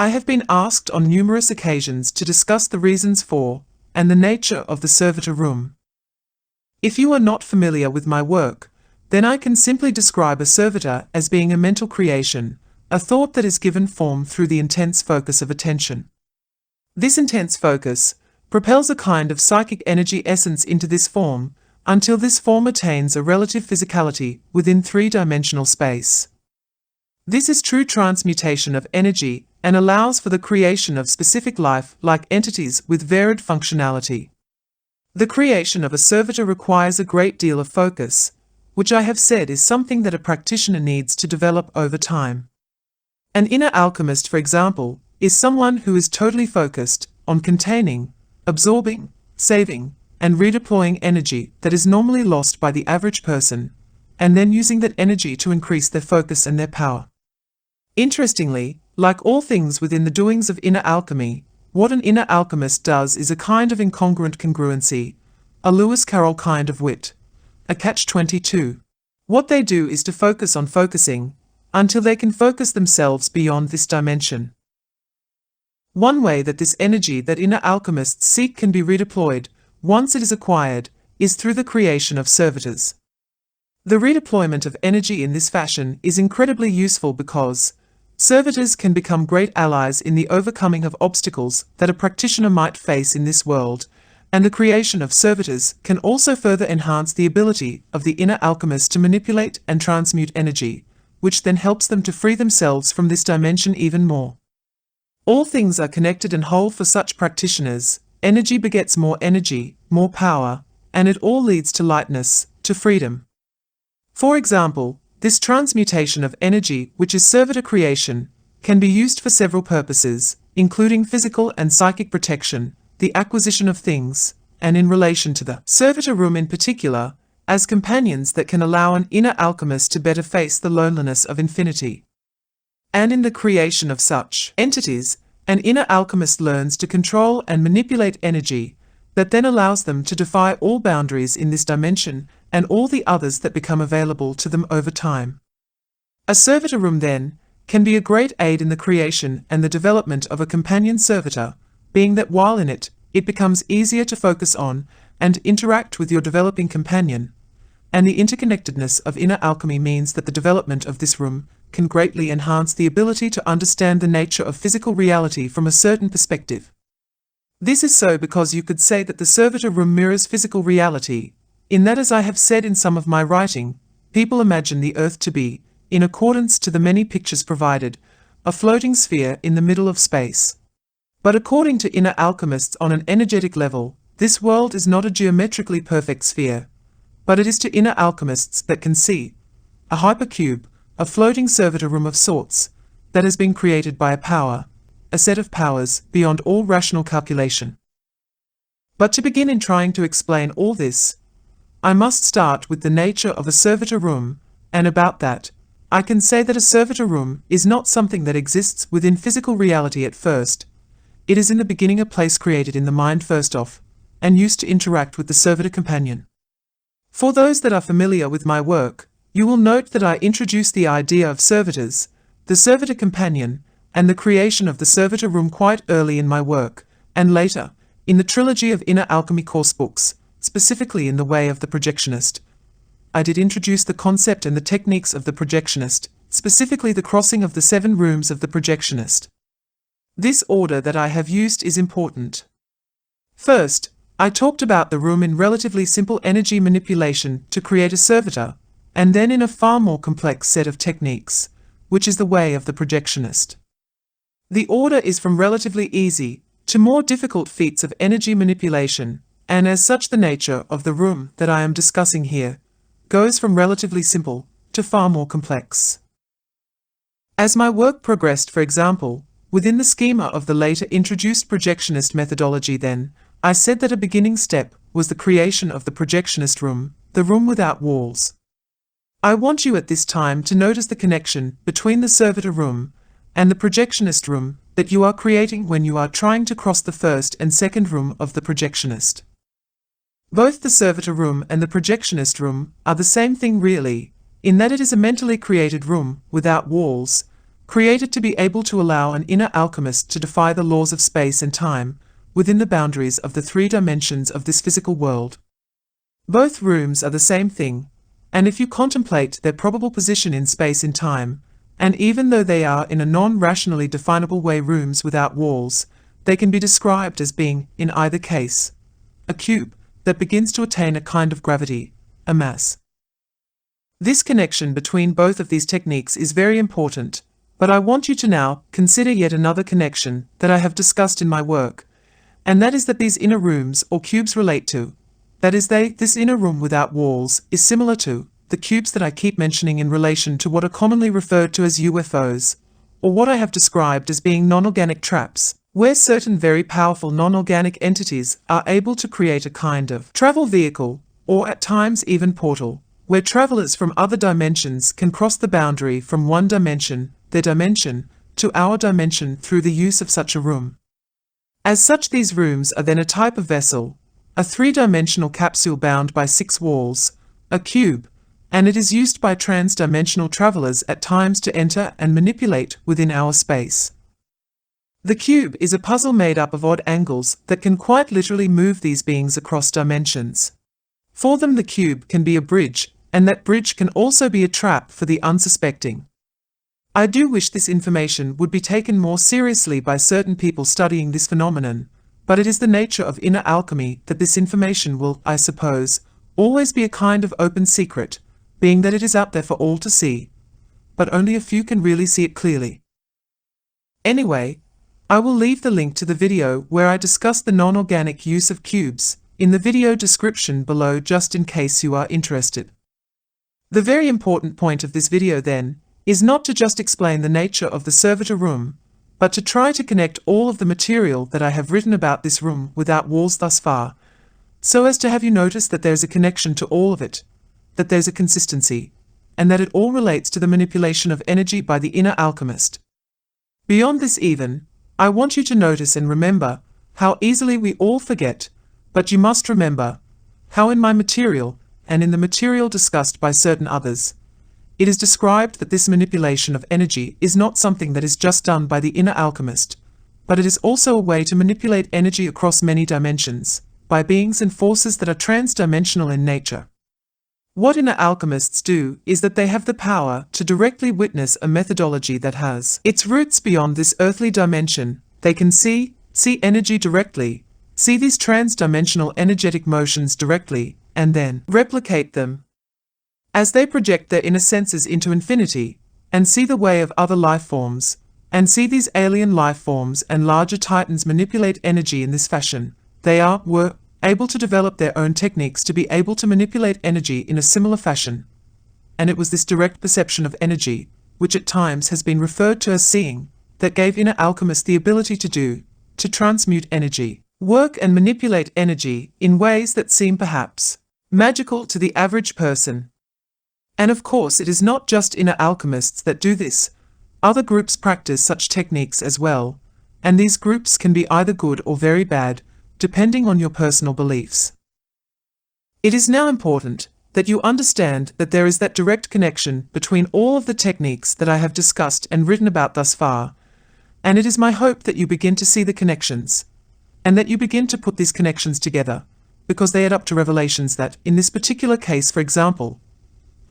I have been asked on numerous occasions to discuss the reasons for, and the nature of the servitor room. If you are not familiar with my work, then I can simply describe a servitor as being a mental creation, a thought that is given form through the intense focus of attention. This intense focus propels a kind of psychic energy essence into this form, until this form attains a relative physicality within three-dimensional space. This is true transmutation of energy and allows for the creation of specific life-like entities with varied functionality. The creation of a servitor requires a great deal of focus, which I have said is something that a practitioner needs to develop over time. An inner alchemist, for example, is someone who is totally focused on containing, absorbing, saving, and redeploying energy that is normally lost by the average person, and then using that energy to increase their focus and their power. Interestingly, like all things within the doings of inner alchemy, what an inner alchemist does is a kind of incongruent congruency, a Lewis Carroll kind of wit, a catch-22. What they do is to focus on focusing, until they can focus themselves beyond this dimension. One way that this energy that inner alchemists seek can be redeployed, once it is acquired, is through the creation of servitors. The redeployment of energy in this fashion is incredibly useful because servitors can become great allies in the overcoming of obstacles that a practitioner might face in this world, and the creation of servitors can also further enhance the ability of the inner alchemist to manipulate and transmute energy, which then helps them to free themselves from this dimension even more. All things are connected and whole for such practitioners. Energy begets more energy, more power, and it all leads to lightness, to freedom. For example, this transmutation of energy, which is servitor creation, can be used for several purposes, including physical and psychic protection, the acquisition of things, and in relation to the servitor room in particular, as companions that can allow an inner alchemist to better face the loneliness of infinity. And in the creation of such entities, an inner alchemist learns to control and manipulate energy that then allows them to defy all boundaries in this dimension and all the others that become available to them over time. A servitor room, then, can be a great aid in the creation and the development of a companion servitor, being that while in it, it becomes easier to focus on and interact with your developing companion, and the interconnectedness of inner alchemy means that the development of this room can greatly enhance the ability to understand the nature of physical reality from a certain perspective. This is so because you could say that the servitor room mirrors physical reality, in that, as I have said in some of my writing, people imagine the earth to be, in accordance to the many pictures provided, a floating sphere in the middle of space. But according to inner alchemists on an energetic level, this world is not a geometrically perfect sphere, but it is to inner alchemists that can see a hypercube, a floating servitor room of sorts, that has been created by a power, a set of powers beyond all rational calculation. But to begin in trying to explain all this, I must start with the nature of a servitor room, and about that, I can say that a servitor room is not something that exists within physical reality at first. It is in the beginning a place created in the mind first off, and used to interact with the Servitor Companion. For those that are familiar with my work, you will note that I introduced the idea of servitors, the Servitor Companion, and the creation of the servitor room quite early in my work, and later, in the Trilogy of Inner Alchemy course books, specifically in the way of the Projectionist. I did introduce the concept and the techniques of the Projectionist, specifically the crossing of the 7 rooms of the Projectionist. This order that I have used is important. First, I talked about the room in relatively simple energy manipulation to create a servitor, and then in a far more complex set of techniques, which is the way of the Projectionist. The order is from relatively easy to more difficult feats of energy manipulation, and as such the nature of the room that I am discussing here goes from relatively simple to far more complex. As my work progressed, for example, within the schema of the later introduced projectionist methodology, then, I said that a beginning step was the creation of the projectionist room, the room without walls. I want you at this time to notice the connection between the servitor room and the projectionist room that you are creating when you are trying to cross the first and second room of the projectionist. Both the servitor room and the projectionist room are the same thing really, in that it is a mentally created room without walls, created to be able to allow an inner alchemist to defy the laws of space and time, within the boundaries of the 3 dimensions of this physical world. Both rooms are the same thing, and if you contemplate their probable position in space and time, and even though they are in a non-rationally definable way rooms without walls, they can be described as being, in either case, a cube that begins to attain a kind of gravity, a mass. This connection between both of these techniques is very important, but I want you to now consider yet another connection that I have discussed in my work, and that is that these inner rooms or cubes relate to, that is this inner room without walls is similar to the cubes that I keep mentioning in relation to what are commonly referred to as UFOs, or what I have described as being non-organic traps, where certain very powerful non-organic entities are able to create a kind of travel vehicle, or at times even portal, where travelers from other dimensions can cross the boundary from one dimension, their dimension, to our dimension through the use of such a room. As such, these rooms are then a type of vessel, a 3-dimensional capsule bound by 6 walls, a cube, and it is used by trans-dimensional travelers at times to enter and manipulate within our space. The cube is a puzzle made up of odd angles that can quite literally move these beings across dimensions. For them, the cube can be a bridge, and that bridge can also be a trap for the unsuspecting. I do wish this information would be taken more seriously by certain people studying this phenomenon, but it is the nature of inner alchemy that this information will, I suppose, always be a kind of open secret, being that it is out there for all to see, but only a few can really see it clearly. Anyway, I will leave the link to the video where I discuss the non-organic use of cubes in the video description below, just in case you are interested. The very important point of this video then is not to just explain the nature of the servitor room, but to try to connect all of the material that I have written about this room without walls thus far, so as to have you notice that there is a connection to all of it, that there's a consistency, and that it all relates to the manipulation of energy by the inner alchemist. Beyond this even, I want you to notice and remember how easily we all forget, but you must remember how in my material, and in the material discussed by certain others, it is described that this manipulation of energy is not something that is just done by the inner alchemist, but it is also a way to manipulate energy across many dimensions, by beings and forces that are trans-dimensional in nature. What inner alchemists do is that they have the power to directly witness a methodology that has its roots beyond this earthly dimension. They can see energy directly, see these trans-dimensional energetic motions directly, and then replicate them. As they project their inner senses into infinity, and see the way of other life forms, and see these alien life forms and larger titans manipulate energy in this fashion, they were able to develop their own techniques to be able to manipulate energy in a similar fashion. And it was this direct perception of energy, which at times has been referred to as seeing, that gave inner alchemists the ability to transmute energy, work and manipulate energy in ways that seem perhaps magical to the average person. And of course, it is not just inner alchemists that do this. Other groups practice such techniques as well, and these groups can be either good or very bad, depending on your personal beliefs. It is now important that you understand that there is that direct connection between all of the techniques that I have discussed and written about thus far, and it is my hope that you begin to see the connections, and that you begin to put these connections together, because they add up to revelations that, in this particular case for example,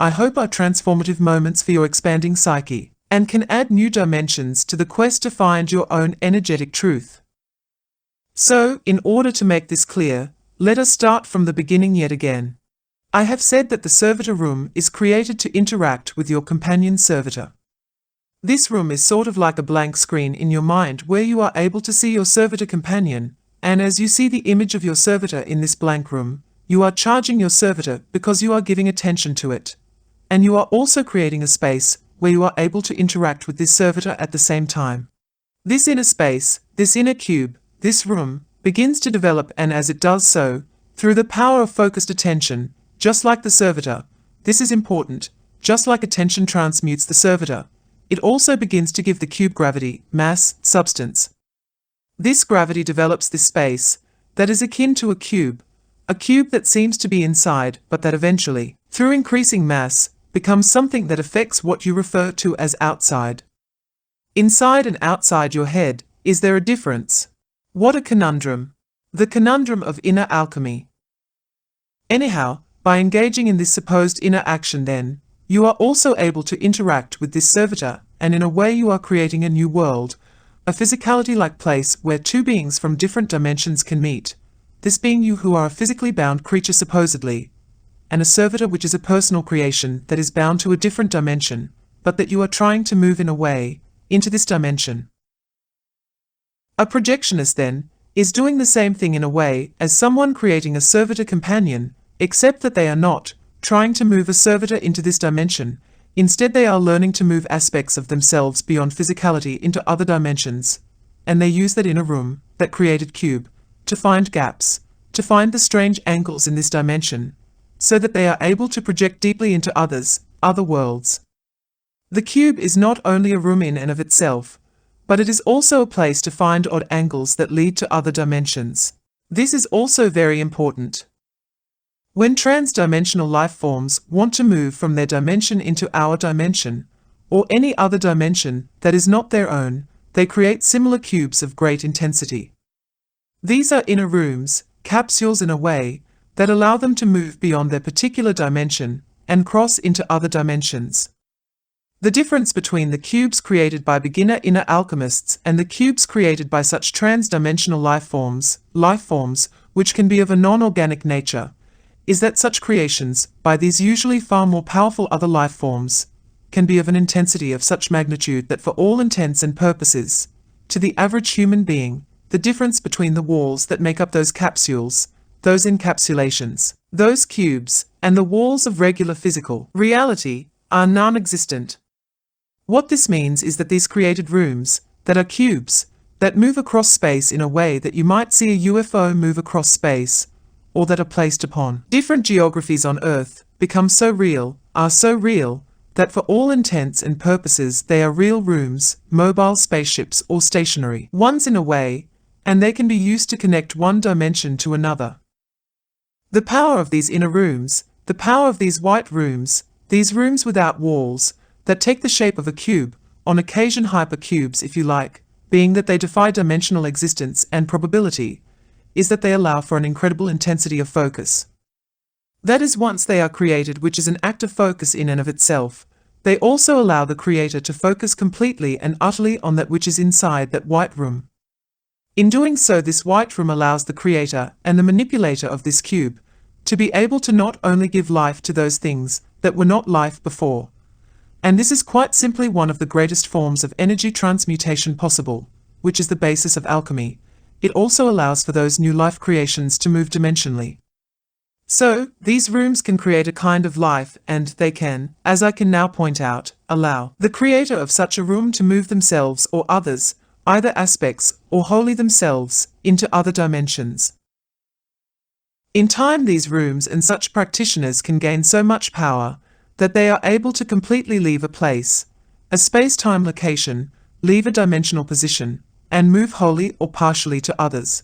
I hope are transformative moments for your expanding psyche, and can add new dimensions to the quest to find your own energetic truth. So, in order to make this clear, let us start from the beginning yet again. I have said that the servitor room is created to interact with your companion servitor. This room is sort of like a blank screen in your mind where you are able to see your servitor companion, and as you see the image of your servitor in this blank room, you are charging your servitor because you are giving attention to it. And you are also creating a space where you are able to interact with this servitor at the same time. This inner space, this inner cube, this room, begins to develop, and as it does so, through the power of focused attention, just like the servitor, this is important, just like attention transmutes the servitor, it also begins to give the cube gravity, mass, substance. This gravity develops this space that is akin to a cube that seems to be inside, but that eventually, through increasing mass, becomes something that affects what you refer to as outside. Inside and outside your head, is there a difference? What a conundrum. The conundrum of inner alchemy. Anyhow, by engaging in this supposed inner action then, you are also able to interact with this servitor, and in a way you are creating a new world, a physicality-like place where two beings from different dimensions can meet, this being you who are a physically bound creature supposedly, and a servitor which is a personal creation that is bound to a different dimension, but that you are trying to move in a way, into this dimension. A projectionist, then, is doing the same thing in a way as someone creating a servitor companion, except that they are not trying to move a servitor into this dimension. Instead, they are learning to move aspects of themselves beyond physicality into other dimensions, and they use that inner room, that created cube, to find gaps, to find the strange angles in this dimension, so that they are able to project deeply into other worlds. The cube is not only a room in and of itself, but it is also a place to find odd angles that lead to other dimensions. This is also very important. When trans-dimensional life forms want to move from their dimension into our dimension, or any other dimension that is not their own, they create similar cubes of great intensity. These are inner rooms, capsules in a way, that allow them to move beyond their particular dimension and cross into other dimensions. The difference between the cubes created by beginner inner alchemists and the cubes created by such trans-dimensional life forms which can be of a non-organic nature, is that such creations, by these usually far more powerful other life forms, can be of an intensity of such magnitude that for all intents and purposes, to the average human being, the difference between the walls that make up those capsules, those encapsulations, those cubes, and the walls of regular physical reality are non-existent. What this means is that these created rooms, that are cubes, that move across space in a way that you might see a UFO move across space, or that are placed upon different geographies on Earth, become so real, are so real, that for all intents and purposes they are real rooms, mobile spaceships or stationary ones in a way, and they can be used to connect one dimension to another. The power of these inner rooms, the power of these white rooms, these rooms without walls, that take the shape of a cube, on occasion hypercubes if you like, being that they defy dimensional existence and probability, is that they allow for an incredible intensity of focus. That is, once they are created, which is an act of focus in and of itself, they also allow the creator to focus completely and utterly on that which is inside that white room. In doing so, this white room allows the creator and the manipulator of this cube to be able to not only give life to those things that were not life before, and this is quite simply one of the greatest forms of energy transmutation possible, which is the basis of alchemy. It also allows for those new life creations to move dimensionally. So, these rooms can create a kind of life, and they can, as I can now point out, allow the creator of such a room to move themselves or others, either aspects or wholly themselves, into other dimensions. In time, these rooms and such practitioners can gain so much power that they are able to completely leave a place, a space-time location, leave a dimensional position, and move wholly or partially to others.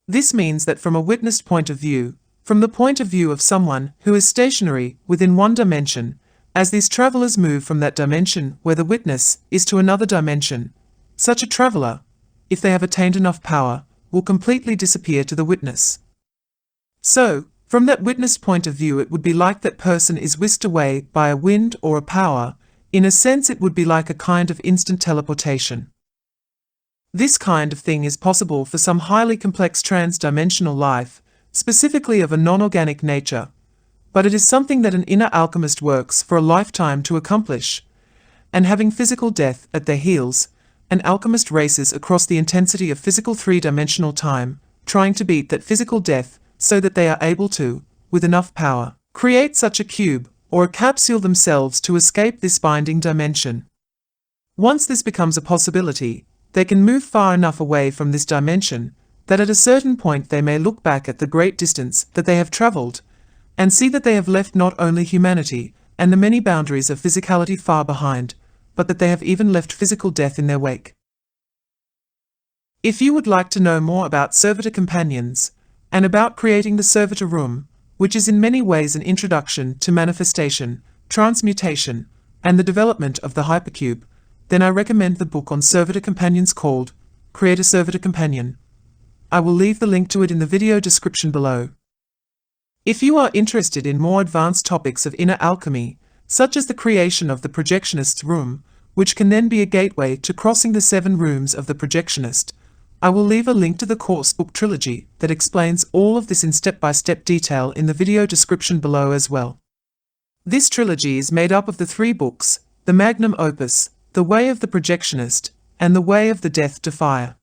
This means that from a witnessed point of view, from the point of view of someone who is stationary within one dimension, as these travelers move from that dimension where the witness is to another dimension, such a traveler, if they have attained enough power, will completely disappear to the witness. So, from that witnessed point of view, it would be like that person is whisked away by a wind or a power. In a sense, it would be like a kind of instant teleportation. This kind of thing is possible for some highly complex trans-dimensional life, specifically of a non-organic nature, but it is something that an inner alchemist works for a lifetime to accomplish, and having physical death at their heels, an alchemist races across the intensity of physical three-dimensional time, trying to beat that physical death so that they are able to, with enough power, create such a cube or a capsule themselves to escape this binding dimension. Once this becomes a possibility, they can move far enough away from this dimension that at a certain point they may look back at the great distance that they have traveled and see that they have left not only humanity and the many boundaries of physicality far behind, but that they have even left physical death in their wake. If you would like to know more about Servitor Companions and about creating the Servitor Room, which is in many ways an introduction to manifestation, transmutation, and the development of the hypercube, then I recommend the book on Servitor Companions called Create a Servitor Companion. I will leave the link to it in the video description below. If you are interested in more advanced topics of inner alchemy, such as the creation of the Projectionist's room, which can then be a gateway to crossing the 7 rooms of the Projectionist, I will leave a link to the course book Trilogy that explains all of this in step-by-step detail in the video description below as well. This trilogy is made up of the 3 books, the Magnum Opus, The Way of the Projectionist, and The Way of the Death Defier.